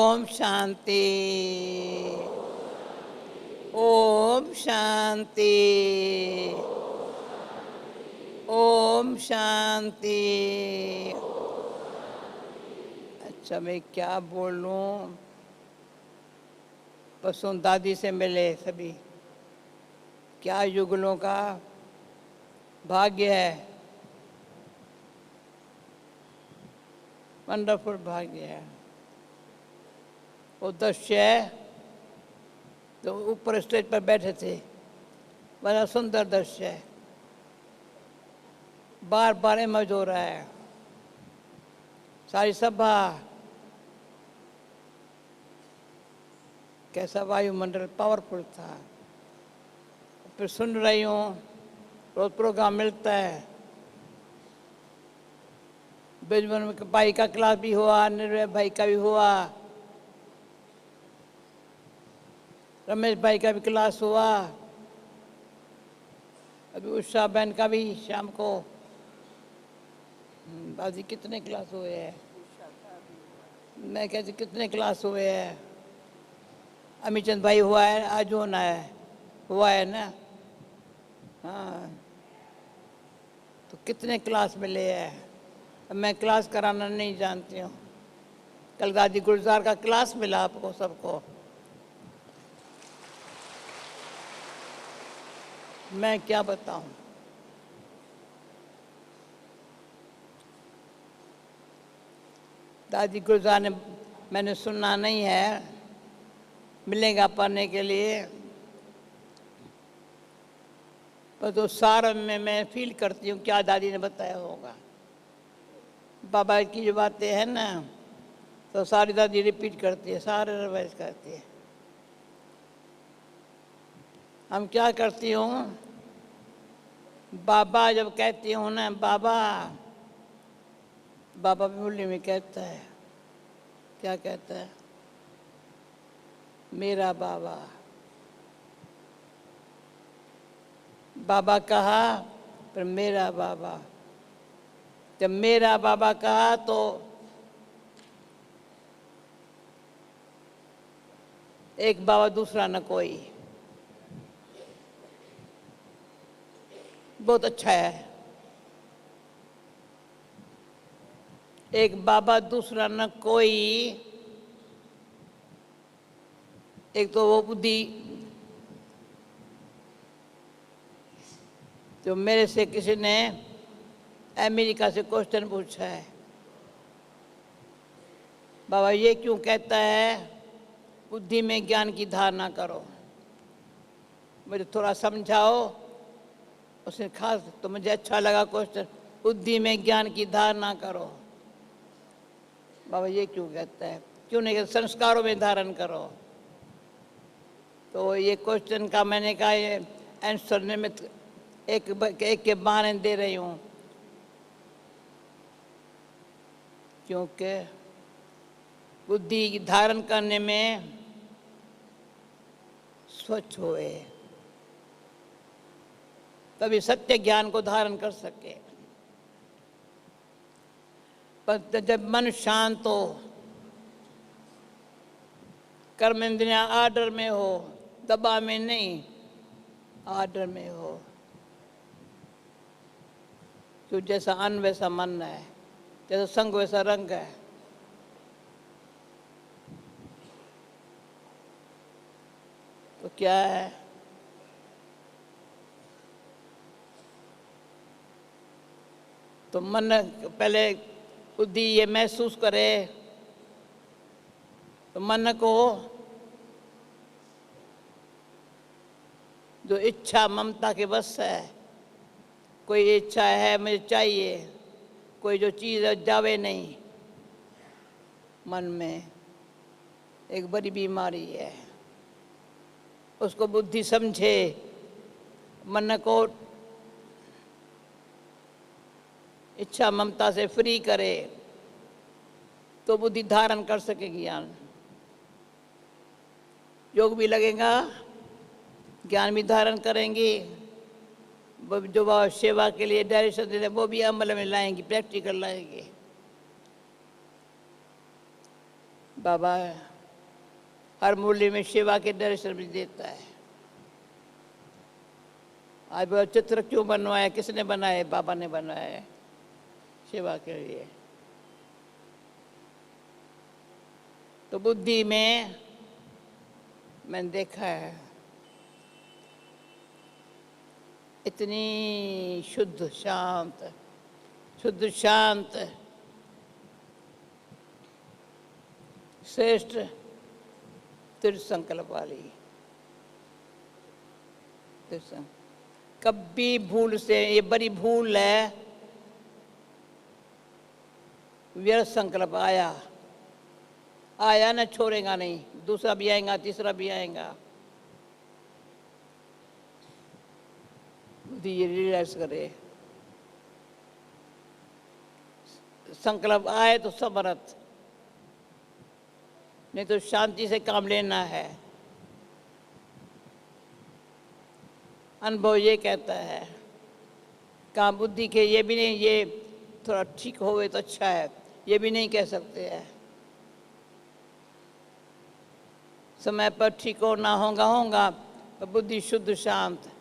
ओम शांति। ओम शांति। ओम शांति। अच्छा, मैं क्या बोलूं? परसों दादी से मिले सभी। क्या युगलों का भाग्य है, वंडरफुल भाग्य है। वो दृश्य है तो ऊपर स्टेज पर बैठे थे, बड़ा सुंदर दृश्य है, बार बार इमर्ज हो रहा है। सारी सभा, कैसा वायुमंडल पावरफुल था। फिर सुन रही हूँ, रोज प्रोग्राम मिलता है। बिजबन भाई का क्लास भी हुआ, निर्भय भाई का भी हुआ, रमेश भाई का भी क्लास हुआ, अभी उषा बहन का भी शाम को। बाजी कितने क्लास हुए हैं? मैं कहती कितने क्लास हुए हैं? अमीचंद भाई हुआ है, आज होना है, हुआ है ना? हाँ, तो कितने क्लास मिले हैं। मैं क्लास कराना नहीं जानती हूँ। कल दादी गुलजार का क्लास मिला आपको सबको। मैं क्या बताऊं? दादी गुलजार ने, मैंने सुनना नहीं है, मिलेगा पढ़ने के लिए, पर तो सारा में मैं फील करती हूँ क्या दादी ने बताया होगा। बाबा की जो बातें हैं ना, तो सारी दादी रिपीट करती है, सारे रिवाइज करती है। हम क्या करती हूँ, बाबा जब कहती हूँ ना, बाबा, बाबा मुरली में कहता है, क्या कहता है? मेरा बाबा। बाबा कहा, पर मेरा बाबा। जब मेरा बाबा कहा तो एक बाबा दूसरा न कोई। बहुत अच्छा है। एक बाबा दूसरा न कोई। एक तो वो बुद्धि जो मेरे से किसी ने अमेरिका से क्वेश्चन पूछा है, बाबा ये क्यों कहता है बुद्धि में ज्ञान की धारणा करो, मुझे थोड़ा समझाओ। उसने खास तो मुझे अच्छा लगा क्वेश्चन, बुद्धि में ज्ञान की धारणा करो। बाबा ये क्यों कहता है? क्यों नहीं कहता संस्कारों में धारण करो? तो ये क्वेश्चन का मैंने कहा ये आंसर निमित्त एक के बहाने दे रही हूँ, क्योंकि बुद्धि धारण करने में स्वच्छ होए, तभी सत्य ज्ञान को धारण कर सके। पर जब मन शांत हो, कर्म इंद्रियां आर्डर में हो, दबा में नहीं, आर्डर में हो, तो जैसा अन्न वैसा मन है, जैसा संग वैसा रंग है। तो क्या है? तो मन पहले बुद्धि ये महसूस करे, तो मन को जो इच्छा ममता के बस है, कोई इच्छा है मुझे चाहिए, कोई जो चीज़ जावे नहीं, मन में एक बड़ी बीमारी है। उसको बुद्धि समझे, मन को इच्छा ममता से फ्री करे, तो बुद्धि धारण कर सकेगी ज्ञान। योग भी लगेगा, ज्ञान भी धारण करेंगी, जो बाबा सेवा के लिए डायरेक्शन देते हैं वो भी अमल में लाएंगी, प्रैक्टिकल लाएंगे। बाबा हर मूल्य में सेवा के दर्शन भी देता है। आज वो चित्र क्यों बनवाया, किसने बनाए? बाबा ने बनाया है सेवा के लिए। तो बुद्धि में मैंने देखा है इतनी शुद्ध शांत, शुद्ध शांत श्रेष्ठ दृढ़ संकल्प वाली। कभी भूल से, ये बड़ी भूल है, व्यर्थ संकल्प आया आया ना छोड़ेगा नहीं, दूसरा भी आएगा, तीसरा भी आएगा। ये रियलाइज करे, संकल्प आए तो समर्थ, नहीं तो शांति से काम लेना है। अनुभव ये कहता है, काम बुद्धि के ये भी नहीं, ये थोड़ा ठीक होवे तो अच्छा है, ये भी नहीं कह सकते हैं। समय पर ठीक हो ना होगा होगा, पर बुद्धि शुद्ध शांत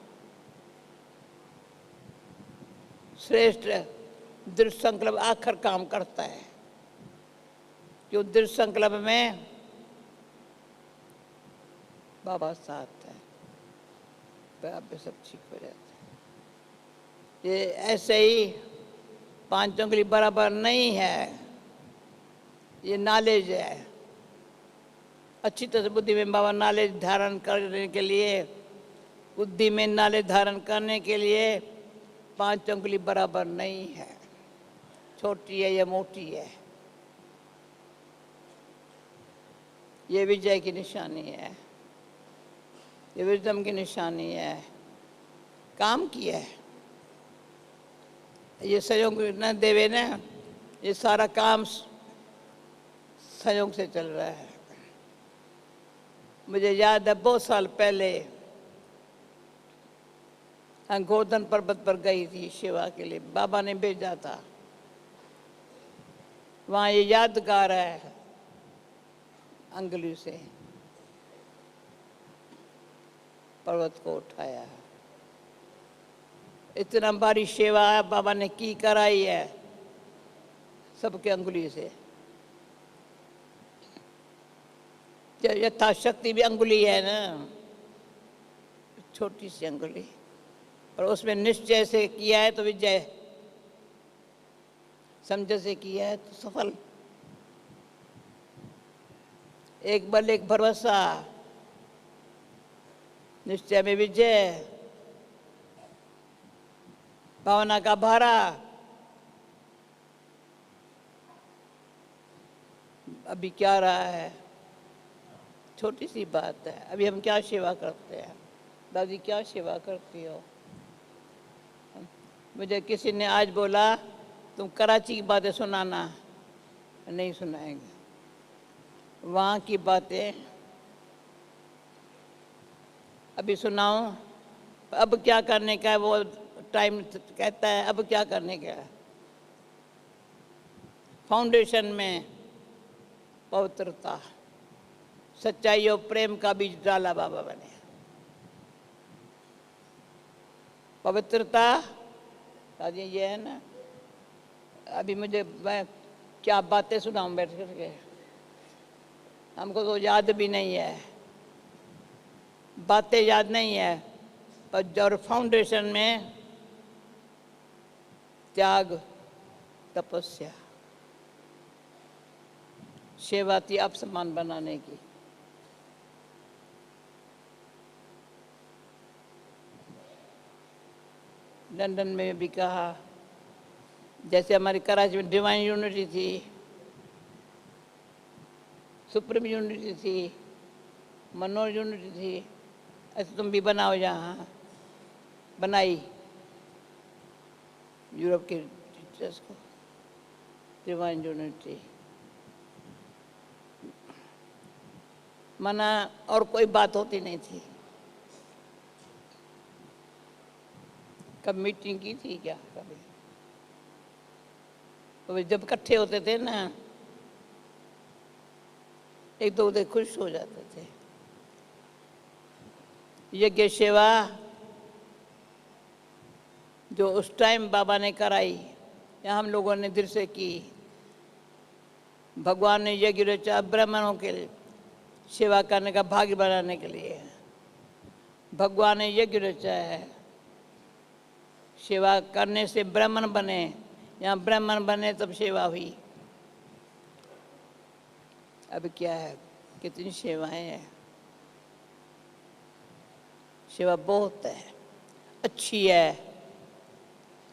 श्रेष्ठ दृढ़ संकल्प आखिर काम करता है। क्यों? दृढ़ संकल्प में बाबा साथ है, आप सब ठीक हो जाते हैं। ये ऐसे ही 5 उंगली बराबर नहीं है, ये नॉलेज है। अच्छी तरह से बुद्धि में बाबा नॉलेज धारण करने के लिए, बुद्धि में नॉलेज धारण करने के लिए 5 उंगली बराबर नहीं है, छोटी है या मोटी है। ये विजय की निशानी है, ये विजडम की निशानी है। काम किया है, ये सहयोग न देवे ना, ये सारा काम सहयोग से चल रहा है। मुझे याद है बहुत साल पहले हम गोवर्धन पर्वत पर गई थी सेवा के लिए, बाबा ने भेजा था। वहाँ ये यादगार है, अंगुली से पर्वत को उठाया। इतना भारी सेवा बाबा ने की कराई है सबके अंगुली से। यथाशक्ति भी अंगुली है ना, छोटी सी अंगुली, और उसमें निश्चय से किया है तो विजय, समझ से किया है तो सफल। एक बल एक भरोसा, निश्चय में विजय, भावना का भारा। अभी क्या रहा है, छोटी सी बात है। अभी हम क्या सेवा करते हैं? दादी क्या सेवा करती हो? मुझे किसी ने आज बोला तुम कराची की बातें सुनाना, नहीं सुनाएंगे। वहाँ की बातें अभी सुनाऊं? अब क्या करने का है, वो टाइम कहता है अब क्या करने का है। फाउंडेशन में पवित्रता, सच्चाई और प्रेम का बीज डाला बाबा ने। पवित्रता आज ये है ना। अभी मुझे मैं क्या बातें सुनाऊं बैठ करके, हमको तो याद भी नहीं है, बातें याद नहीं है, पर जो फाउंडेशन में त्याग, तपस्या, सेवा थी अपसमान बनाने की। लंदन में भी कहा, जैसे हमारी कराची में डिवाइन यूनिटी थी, सुप्रीम यूनिटी थी, मनोज यूनिटी थी, ऐसे तुम भी बनाओ। यहाँ बनाई यूरोप के टीचर्स को डिवाइन यूनिटी, मना और कोई बात होती नहीं थी। कब मीटिंग की थी क्या कभी? तो जब इकट्ठे होते थे ना, एक तो उधर खुश हो जाते थे। यज्ञ सेवा जो उस टाइम बाबा ने कराई या हम लोगों ने दिल से की। भगवान ने यज्ञ रचा ब्राह्मणों के लिए सेवा करने का भाग्य बनाने के लिए। भगवान ने यज्ञ रचा है, सेवा करने से ब्राह्मण बने, यहाँ ब्राह्मण बने तब सेवा हुई। अब क्या है, कितनी सेवाएं हैं। सेवा बहुत है, अच्छी है,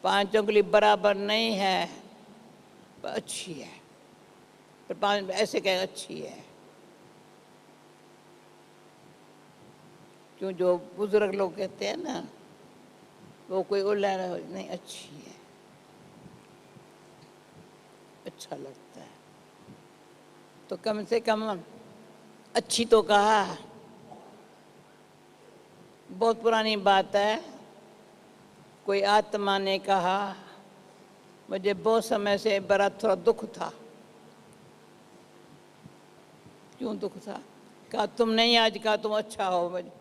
5 उंगली बराबर नहीं है पर अच्छी है, पर 5 ऐसे कह अच्छी है। क्यों, जो बुजुर्ग लोग कहते हैं ना, वो कोई उल्ला नहीं, अच्छी है, अच्छा लगता है। तो कम से कम अच्छी तो कहा। बहुत पुरानी बात है, कोई आत्मा ने कहा, मुझे बहुत समय से बड़ा थोड़ा दुख था। क्यों दुख था? कहा तुम नहीं आज कहा तुम अच्छा हो, मुझे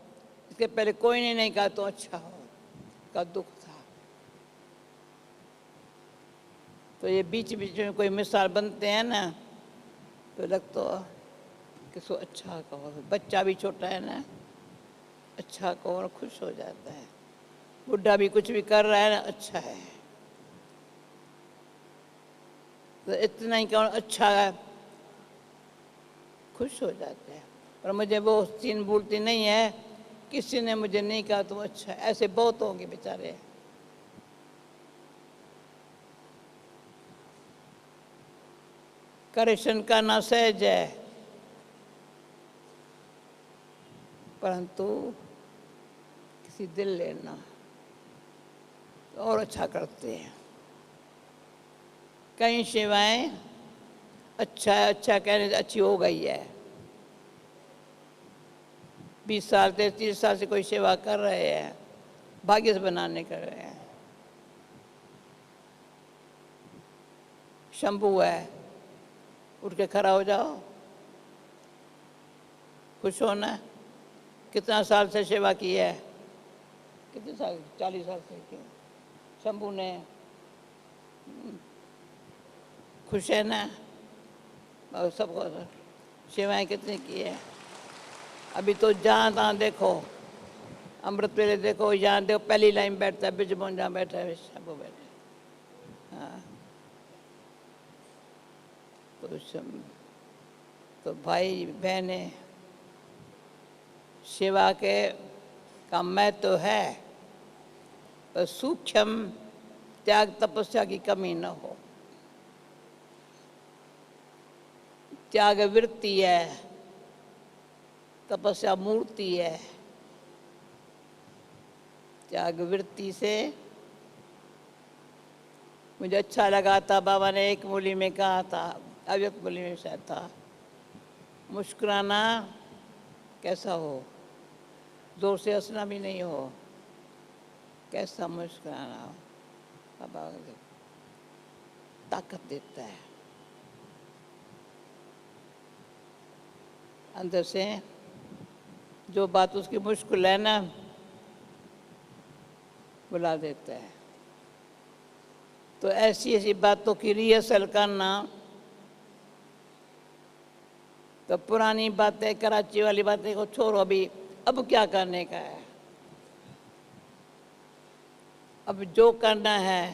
इसके पहले कोई ने नहीं कहा तुम अच्छा हो, का दुख था। तो ये बीच बीच में कोई मिसाल बनते हैं ना, तो लगता किसको अच्छा कहो। बच्चा भी छोटा है ना, अच्छा कहो और खुश हो जाता है। बुढ़ा भी कुछ भी कर रहा है ना, अच्छा है, तो इतना ही कहो अच्छा है, खुश हो जाते हैं। और मुझे वो सीन भूलती नहीं है, किसी ने मुझे नहीं कहा तुम अच्छा है। ऐसे बहुत होंगे बेचारे। करेक्शन करना सहज है, परंतु किसी दिल लेना तो और अच्छा करते हैं। कई सेवाएं अच्छा है, अच्छा कहने से अच्छी हो गई है। 20 साल से 30 साल से कोई सेवा कर रहे हैं, भाग्य से बनाने कर रहे हैं। शंभू है, उठ के खड़ा हो जाओ, खुश होना। कितना साल से सेवा की है, कितने साल, 40 साल से की शंभू ने। खुश है ना, और सबको सेवाएं कितनी की है। अभी तो जहाँ तहाँ देखो, अमृत वेले देखो, यहाँ देखो पहली लाइन बैठता है बिजमोहन, जहाँ बैठा है शंभू बैठे। हाँ, तो भाई बहने, सेवा के काम में तो है, पर सूक्ष्म त्याग तपस्या की कमी न हो। त्याग वृत्ति है, तपस्या मूर्ति है। त्याग वृत्ति से मुझे अच्छा लगा था, बाबा ने एक मूली में कहा था, अव्यक्त मूली में शायद था, मुस्कुराना कैसा हो, जोर से हंसना भी नहीं हो, कैसा मुस्कुराना हो। बाबा ताकत देता है अंदर से। जो बात उसकी मुश्किल है ना, बुला देता है। तो ऐसी ऐसी बातों की रिहर्सल करना, तो पुरानी बातें, कराची वाली बातें को छोड़ो, अभी अब क्या करने का है। अब जो करना है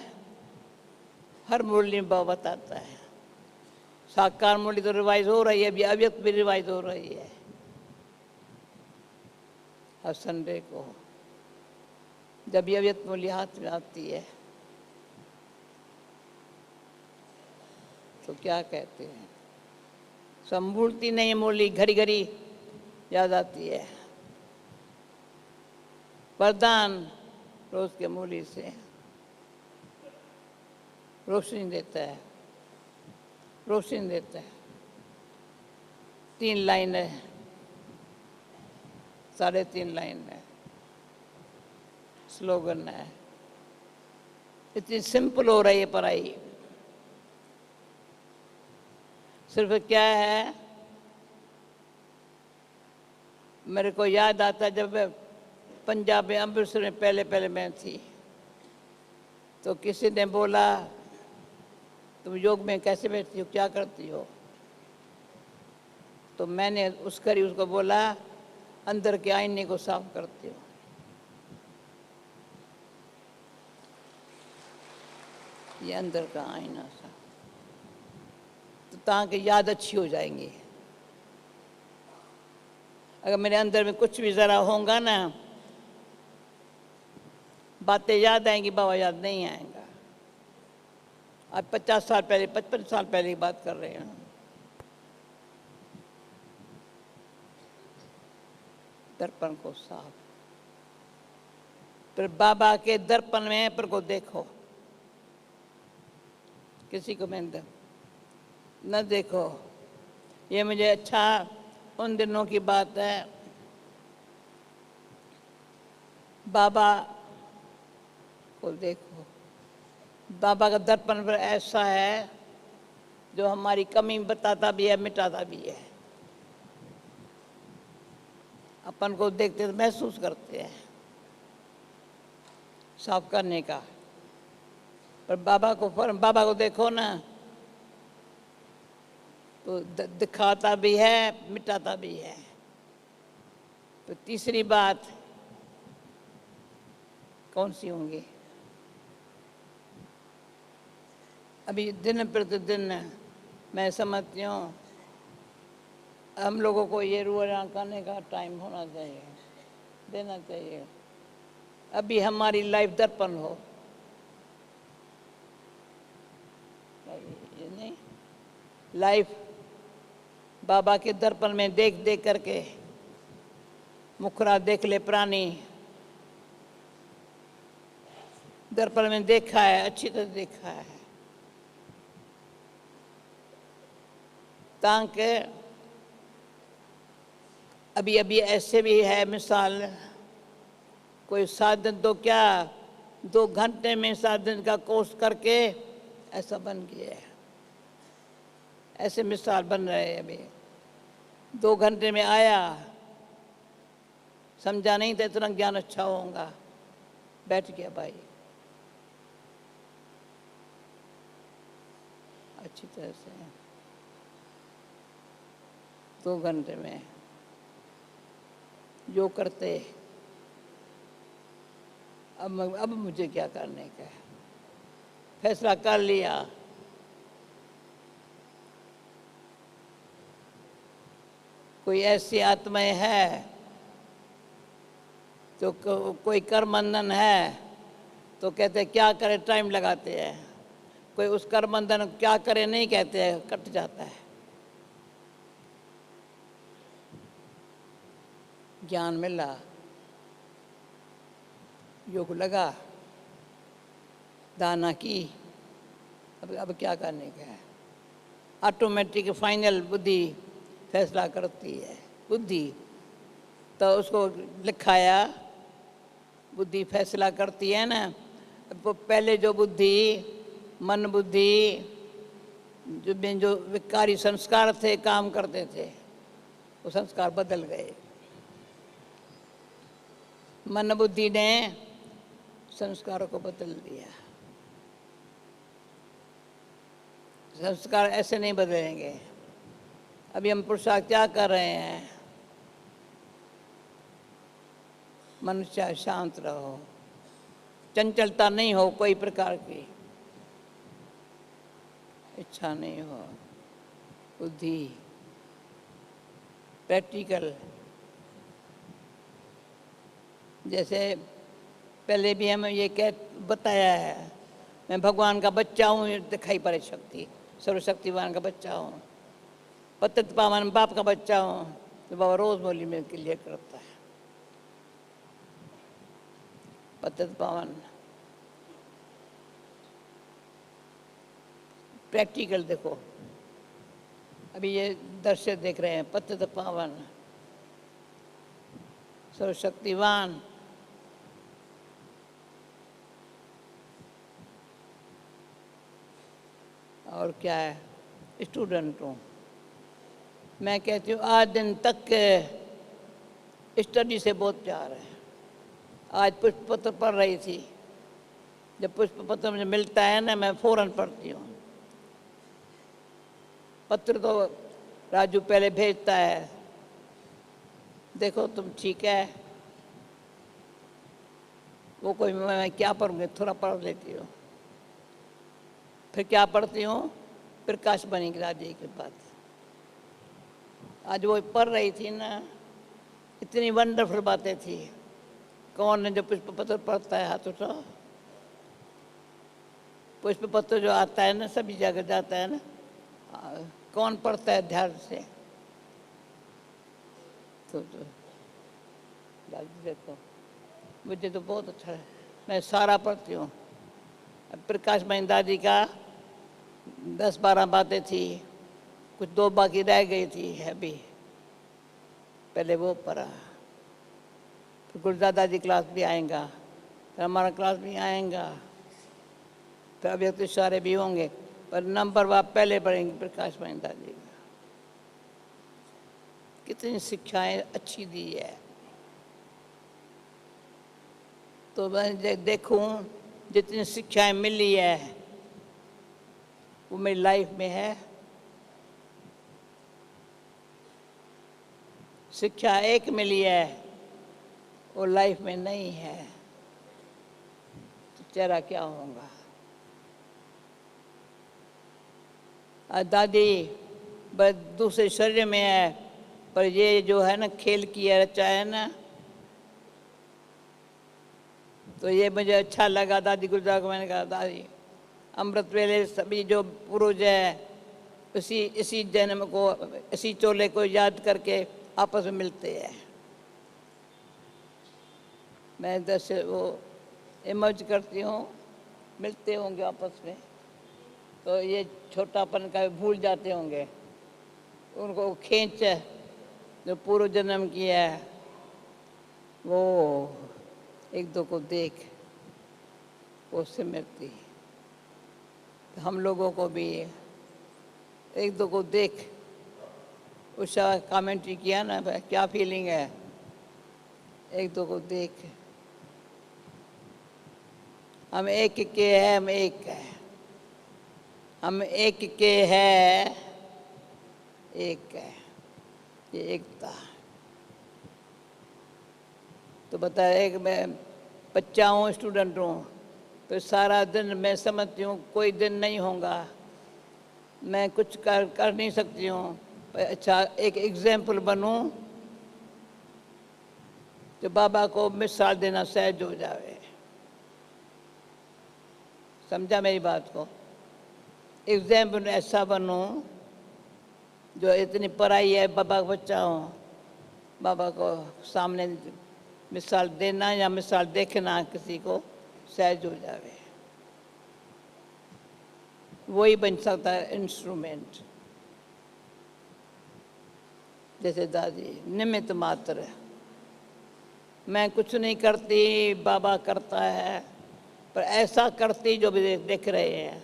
हर मुरली में बाबा बताता है। साकार मुरली तो रिवाइज हो रही है, अभी अव्यक्त भी रिवाइज हो रही है हर संडे को, जब भी अव्यक्त मुरली हाथ में आती है। तो क्या कहते हैं, संभूलती नहीं मुरली, घड़ी घड़ी याद आती है। वरदान रोज के मुरली से रोशनी देता है, रोशनी देता है। 3 लाइन है, 3.5 लाइन है, स्लोगन है। इतनी सिंपल हो रही है पढ़ाई। सिर्फ क्या है, मेरे को याद आता जब पंजाब में अमृतसर में पहले पहले मैं थी, तो किसी ने बोला तुम योग में कैसे बैठती हो, क्या करती हो? तो मैंने उसको बोला अंदर के आईने को साफ करती हो। ये अंदर का आईना सा, तो ताकि याद अच्छी हो जाएंगी। अगर मेरे अंदर में कुछ भी ज़रा होगा ना, बातें याद आएंगी, बाबा याद नहीं आएगा। आज 50 साल पहले 55 साल पहले की बात कर रहे हैं। दर्पण को साफ, फिर बाबा के दर्पण में पर को देखो, किसी को मैं न देखो। ये मुझे अच्छा उन दिनों की बात है। बाबा को देखो, बाबा का दर्पण पर ऐसा है जो हमारी कमी बताता भी है, मिटाता भी है। अपन को देखते तो महसूस करते हैं साफ करने का, पर बाबा को देखो ना तो दिखाता भी है, मिटाता भी है। तो तीसरी बात कौन सी होंगी? अभी दिन प्रतिदिन मैं समझती हूँ हम लोगों को ये रुआ करने का टाइम होना चाहिए, देना चाहिए। अभी हमारी लाइफ दर्पण हो, ये नहीं लाइफ बाबा के दर्पण में देख देख करके, मुखरा देख ले प्राणी, दर्पण में देखा है, अच्छी तरह देखा है, ताकि अभी अभी ऐसे भी है मिसाल, कोई साधन तो क्या 2 घंटे में साधन का कोर्स करके ऐसा बन गया है। ऐसे मिसाल बन रहे हैं। अभी 2 घंटे में आया, समझा नहीं था इतना ज्ञान अच्छा होगा, बैठ गया भाई अच्छी तरह से 2 घंटे में जो करते। अब मुझे क्या करने का है, फैसला कर लिया। कोई ऐसी आत्माएं है तो कोई कर्म बंधन है तो कहते क्या करे, टाइम लगाते हैं। कोई उस कर्म बंधन क्या करे नहीं कहते हैं, कट जाता है। ज्ञान मिला, योग लगा, दाना की, अब क्या करने का है? ऑटोमेटिक फाइनल बुद्धि फैसला करती है। बुद्धि तो उसको लिखाया, बुद्धि फैसला करती है ना। वो पहले जो बुद्धि, मन बुद्धि, जो विकारी संस्कार थे, काम करते थे, वो संस्कार बदल गए। मन बुद्धि ने संस्कारों को बदल दिया। संस्कार ऐसे नहीं बदलेंगे। अभी हम पुरुषार्थ क्या कर रहे हैं? मनुष्य शांत रहो, चंचलता नहीं हो, कोई प्रकार की इच्छा नहीं हो, बुद्धि प्रैक्टिकल। जैसे पहले भी हमें ये बताया है, मैं भगवान का बच्चा हूँ, दिखाई पड़े शक्ति, सर्वशक्तिवान का बच्चा हूँ, पतित पावन बाप का बच्चा हूँ, तो बाबा रोज बोली में क्लियर करता है। पतित पावन प्रैक्टिकल देखो, अभी ये दृश्य देख रहे हैं, पतित पावन सर्वशक्तिवान, और क्या है, स्टूडेंट हूँ। मैं कहती हूँ आज दिन तक स्टडी से बहुत प्यार है। आज पुष्प पत्र पढ़ रही थी। जब पुष्प पत्र मुझे मिलता है ना, मैं फौरन पढ़ती हूँ। पत्र तो राजू पहले भेजता है, देखो तुम ठीक है। वो कोई मैं क्या पढ़ूँगी, थोड़ा पढ़ लेती हूँ। फिर क्या पढ़ती हूँ, प्रकाश बनी दादी के बाद। आज वो पढ़ रही थी ना, इतनी वंडरफुल बातें थी। कौन है जो पुष्प पत्र पढ़ता है, हाथ उठाओ। पुष्प पत्र जो आता है ना, सभी जगह जाता है ना, कौन पढ़ता है ध्यान से? तो देखो, मुझे तो बहुत अच्छा है, मैं सारा पढ़ती हूँ। प्रकाश मणि दादी का 10-12 बातें थी, कुछ 2 बाकी रह गई थी है भी, पहले वो पढ़ा। फिर गुलजार दादी क्लास भी आएगा, फिर हमारा क्लास भी आएगा, फिर अभी तो सारे भी होंगे, पर नंबर वह पहले पढ़ेंगे प्रकाश मणि दादी का। कितनी शिक्षाएं अच्छी दी है। तो मैं देखूं जितनी शिक्षाएं मिली है वो मेरी लाइफ में है। शिक्षा एक मिली है, वो लाइफ में नहीं है, तो चेहरा क्या होगा? दादी बस दूसरे शरीर में है, पर ये जो है ना खेल किया रचा है ना, तो ये मुझे अच्छा लगा। दादी गुलजार को मैंने कहा, दादी अमृत वेले सभी जो पूर्वज है इसी जन्म को, इसी चोले को याद करके आपस में मिलते हैं। मैं दस वो इमर्ज करती हूँ, मिलते होंगे आपस में, तो ये छोटापन का भूल जाते होंगे। उनको खींच जो पूर्व जन्म किया है, वो एक दो को देख उससे मिलती। तो हम लोगों को भी एक दो को देख। उषा कमेंट्री किया ना, क्या फीलिंग है, एक दो को देख। हम एक के हैं, हम एक है, हम एक के हैं, एक है, ये एकता। तो बता, एक मैं बच्चा हूँ, स्टूडेंट हूँ, तो सारा दिन मैं समझती हूँ कोई दिन नहीं होगा, मैं कुछ कर नहीं सकती हूँ। अच्छा एक एग्जाम्पल बनूं तो बाबा को मिसाल देना सहज हो जाए। समझा मेरी बात को? एग्जाम्पल ऐसा बनूं जो इतनी पढ़ाई है, बाबा का बच्चा हूँ, बाबा को सामने मिसाल देना या मिसाल देखना किसी को सहज हो जाए। वही बन सकता है इंस्ट्रूमेंट। जैसे दादी निमित्त मात्र, मैं कुछ नहीं करती, बाबा करता है, पर ऐसा करती जो भी देख रहे हैं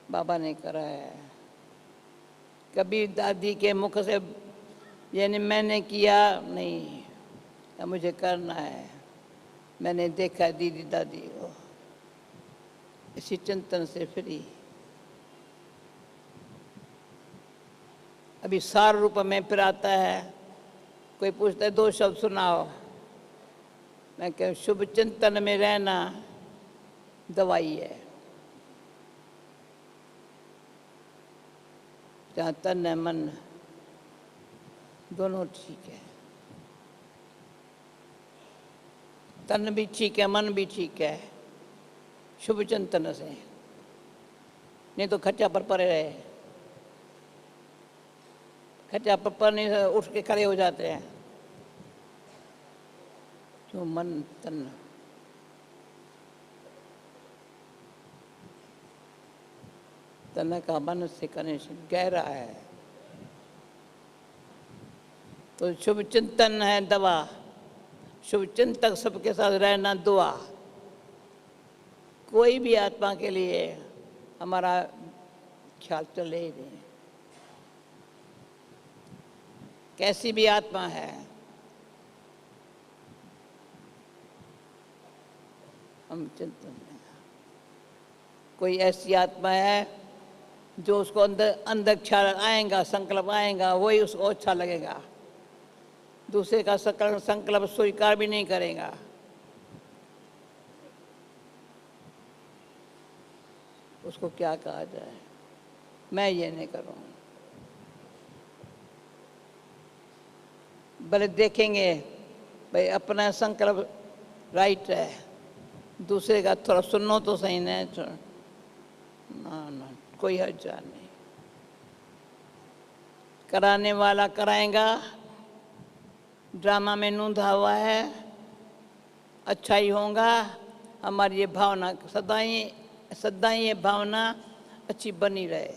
बाबा ने करा है। कभी दादी के मुख से यानी मैंने किया नहीं, या मुझे करना है, मैंने देखा दीदी दादी को, इसी चिंतन से फ्री। अभी सार रूप में फिर आता है, कोई पूछता है 2 शब्द सुनाओ, मैं कह शुभ चिंतन में रहना दवाई है। जहाँ तन है मन दोनों ठीक है, तन भी ठीक है, मन भी ठीक है, शुभ चिंतन से। नहीं तो खच्चा पर पड़े रहे, खच्चा पर नहीं उठ के खड़े हो जाते हैं। जो मन तन तन का मन से कनेक्शन गहरा है, तो शुभ चिंतन है दवा। शुभ चिंतक सबके साथ रहना दुआ। कोई भी आत्मा के लिए हमारा ख्याल चले ही नहीं, कैसी भी आत्मा है, हम चिंतन में। कोई ऐसी आत्मा है जो उसको अंदर अंदर ख्याल आएगा, संकल्प आएगा, वही उसको अच्छा लगेगा, दूसरे का संकल्प स्वीकार भी नहीं करेगा। उसको क्या कहा जाए? मैं ये नहीं करूँगा। भले देखेंगे भाई अपना संकल्प राइट है, दूसरे का थोड़ा सुनो तो सही नहीं, ना ना कोई हर्जा नहीं। कराने वाला कराएगा, ड्रामा में नूंधा हुआ है, अच्छा ही होगा। हमारी ये भावना सदा ही ये भावना अच्छी बनी रहे।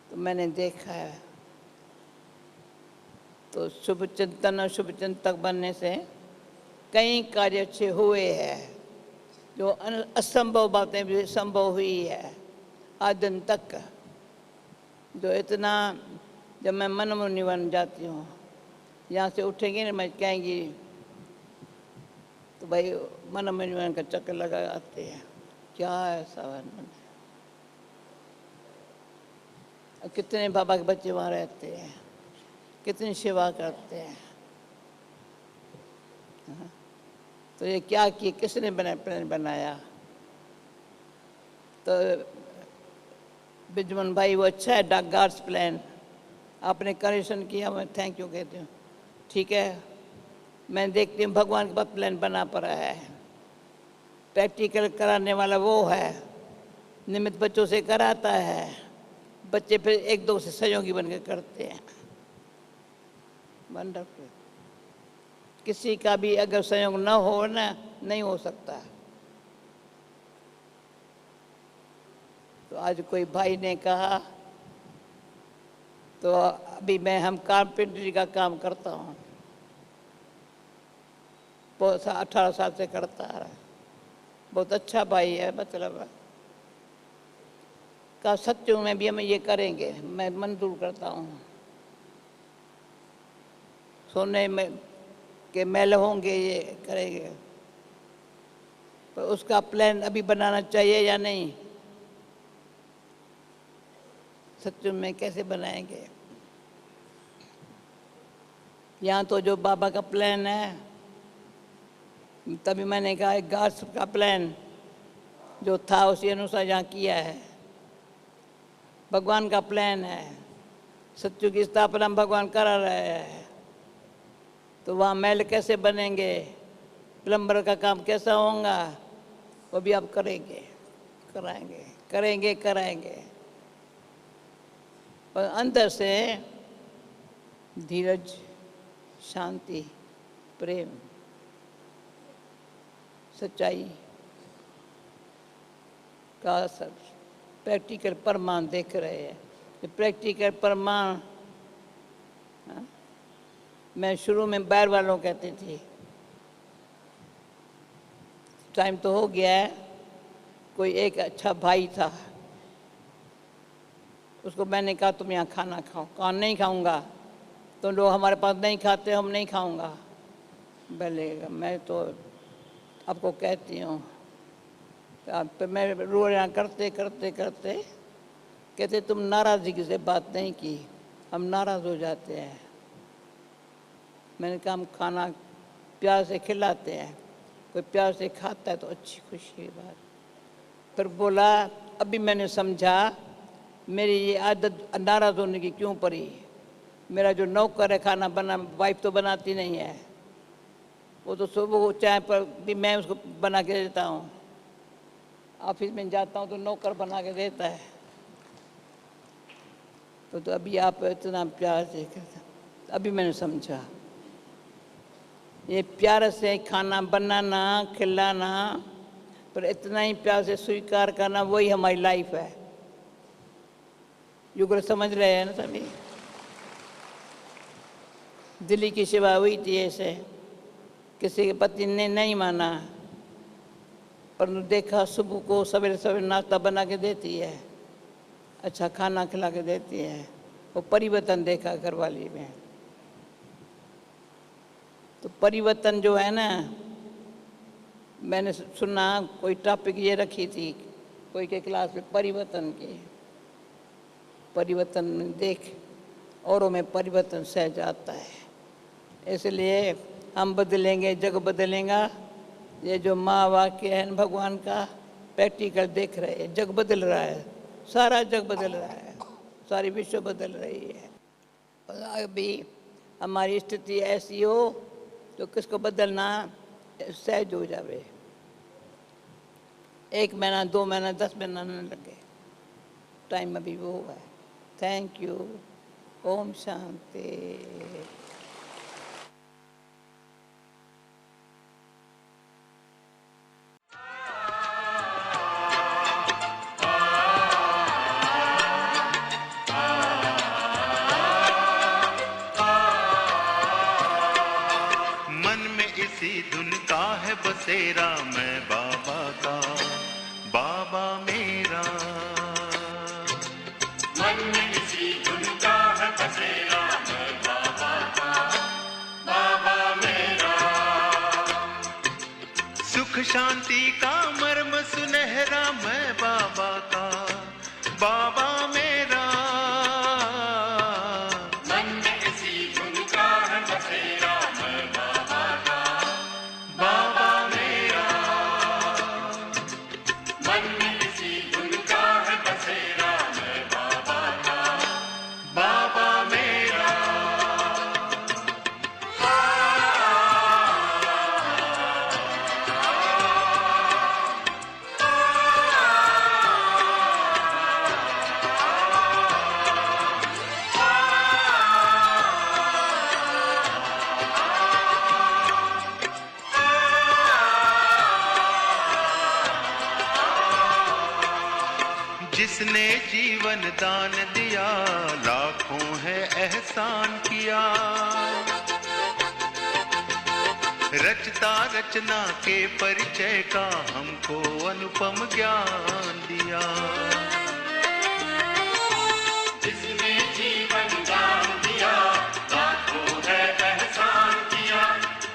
तो मैंने देखा है, तो शुभ चिंतन और शुभ चिंतक बनने से कई कार्य अच्छे हुए हैं, जो असंभव बातें भी संभव हुई है आज दिन तक। जो इतना, जब मैं मन मुनि बन जाती हूँ, यहाँ से उठेंगी ना, मैं कहेंगी तो भाई मन मुनि का चक्कर लगा आते हैं, क्या ऐसा मन। कितने बाबा के बच्चे वहाँ रहते हैं, कितनी सेवा करते हैं। तो ये क्या किए, किसने प्लान बनाया? तो बिजमन भाई वो अच्छा है, गॉड्स प्लान आपने करेक्शन किया, मैं थैंक यू कहती हूँ। ठीक है, मैं देखती हूँ भगवान के पास प्लान बना पड़ा है, प्रैक्टिकल कराने वाला वो है, निमित्त बच्चों से कराता है, बच्चे फिर एक दो से सहयोगी बनकर करते हैं। वंडरफुल। किसी का भी अगर सहयोग न हो ना, नहीं हो सकता। तो आज कोई भाई ने कहा, तो अभी हम कारपेंटरी का काम करता हूँ, 18 साल से करता आ रहा है। बहुत अच्छा भाई है, मतलब का सत्यों में भी हम ये करेंगे, मैं मंजूर करता हूँ। सोने में के महल होंगे, ये करेंगे, पर उसका प्लान अभी बनाना चाहिए या नहीं? सत्यों में कैसे बनाएंगे? यहाँ तो जो बाबा का प्लान है, तभी मैंने कहा गॉड्स का प्लान जो था उसी अनुसार यहाँ किया है। भगवान का प्लान है, सत्य की स्थापना भगवान करा रहे हैं, तो वहाँ महल कैसे बनेंगे, प्लम्बर का काम कैसा होगा, वो भी आप करेंगे, कराएंगे, करेंगे, कराएंगे। पर अंदर से धीरज, शांति, प्रेम, सच्चाई का सब प्रैक्टिकल प्रमाण देख रहे हैं। प्रैक्टिकल प्रमाण, मैं शुरू में बाहर वालों कहती थी, टाइम तो हो गया है। कोई एक अच्छा भाई था, उसको मैंने कहा तुम यहाँ खाना खाओ, कहा नहीं खाऊंगा, तो लोग हमारे पास नहीं खाते, हम नहीं खाऊंगा। भले मैं तो आपको कहती हूँ, तो मैं रोना करते करते करते कहते तुम नाराज़गी से बात नहीं की, हम नाराज़ हो जाते हैं। मैंने कहा हम खाना प्यार से खिलाते हैं, कोई प्यार से खाता है तो अच्छी खुशी की बात। फिर बोला अभी मैंने समझा मेरी ये आदत नाराज़ होने की क्यों पड़ी। मेरा जो नौकर है खाना बना, वाइफ तो बनाती नहीं है, वो तो सुबह चाय पर भी मैं उसको बना के देता हूँ, ऑफिस में जाता हूँ तो नौकर बना के देता है। तो अभी आप इतना प्यार से करते, अभी मैंने समझा ये प्यार से खाना बनाना, खिलाना, पर इतना ही प्यार से स्वीकार करना, वही हमारी लाइफ है। युगल समझ रहे हैं ना सभी। दिल्ली की सेवा हुई थी ऐसे, किसी के पति ने नहीं माना, पर देखा सुबह को सवेरे सवेरे नाश्ता बना के देती है, अच्छा खाना खिला के देती है, वो परिवर्तन देखा घरवाली में। तो परिवर्तन जो है ना, मैंने सुना कोई टॉपिक ये रखी थी कोई के क्लास में, परिवर्तन की। परिवर्तन में देख औरों में परिवर्तन सहज आता है, इसलिए हम बदलेंगे, जग बदलेगा। ये जो माँ वाक्य है भगवान का प्रैक्टिकल देख रहे हैं, जग बदल रहा है, सारा जग बदल रहा है, सारी विश्व बदल रही है। अभी हमारी स्थिति ऐसी हो तो किसको बदलना सहज हो जावे, 1 महीना 2 महीना 10 महीना न लगे, टाइम अभी वो है। Thank you. ओम शांति। धुन का है बसेरा, मैं बाबा का, बाबा मेरा। मन में इसी धुन का है बसेरा, मैं बाबा का, बाबा मेरा। सुख शांति का मर्म सुनहरा, मैं बाबा का, बाबा मेरा। मन में इसी धुन का है बसेरा, मैं बाबा का, बाबा मेरा। मन में इसी धुन का है बसेरा, मैं बाबा का, बाबा मेरा। जिसने जीवन दान दिया, लाखों है एहसान किया। रचता रचना के परिचय का हमको अनुपम ज्ञान दिया। जिसने जीवन दान दिया, लाखों है एहसान किया।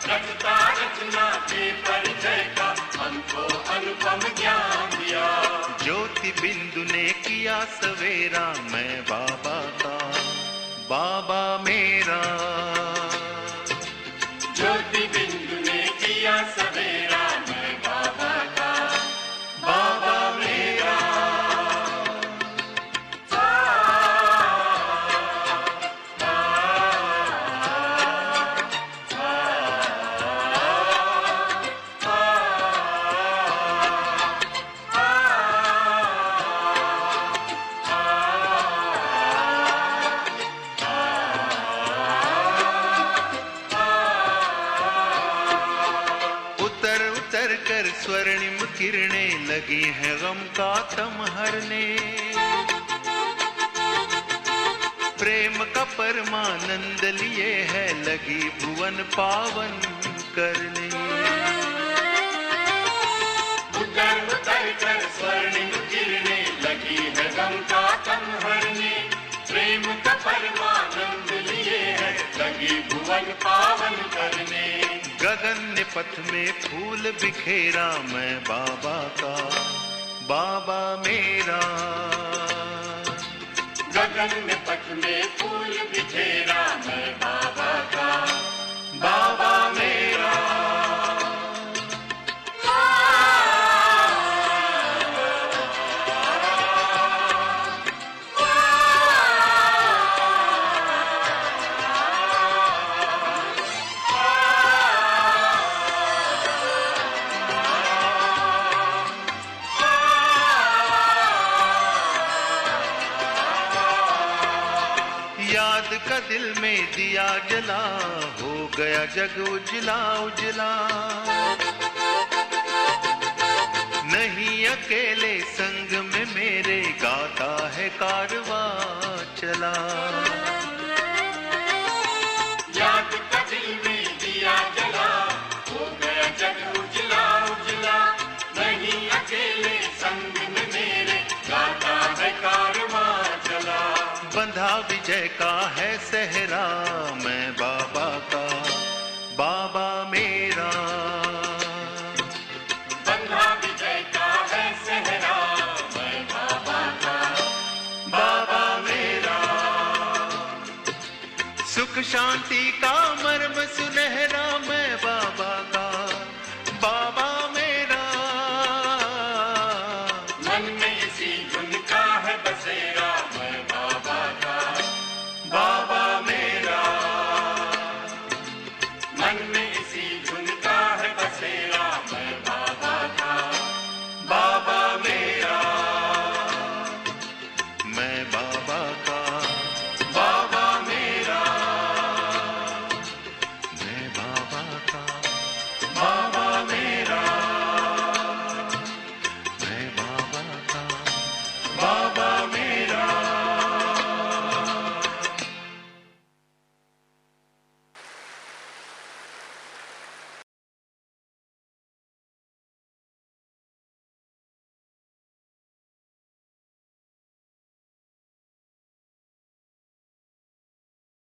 रचता रचना के परिचय का हमको अनुपम ज्ञान दिया। ज्योति बिंदु ने किया सवेरा, मैं बाबा का, बाबा मेरा। ज्योति बिंदु ने किया सवेरा, मैं बाबा का, बाबा मेरा। उतर उतर कर स्वर्णिम किरणें लगी हैं गम का तम हरने। प्रेम का परमानंद लिए है लगी भुवन पावन करने। उतर उतर कर स्वर्णिम किरणें लगी है गम का तम हरने। प्रेम का परमानंद लिए है लगी भुवन पावन करने। गगन ने पथ में फूल बिखेरा, मैं बाबा का, बाबा मेरा। गगन में पथ में फूल बिखेरा, मैं बाबा का, बाबा मेरा। याद का दिल में दिया जला, हो गया जग उजला उजला। नहीं अकेले संग में मेरे, गाता है कारवां चला। याद का दिल में दिया जला, हो गया जग उजला उजला। नहीं अकेले संग में मेरे, गाता है कारवां चला। बंधा विजय का है सहरा, मैं बाबा का, बाबा सुख शांति का मर्म सुनहरा मैं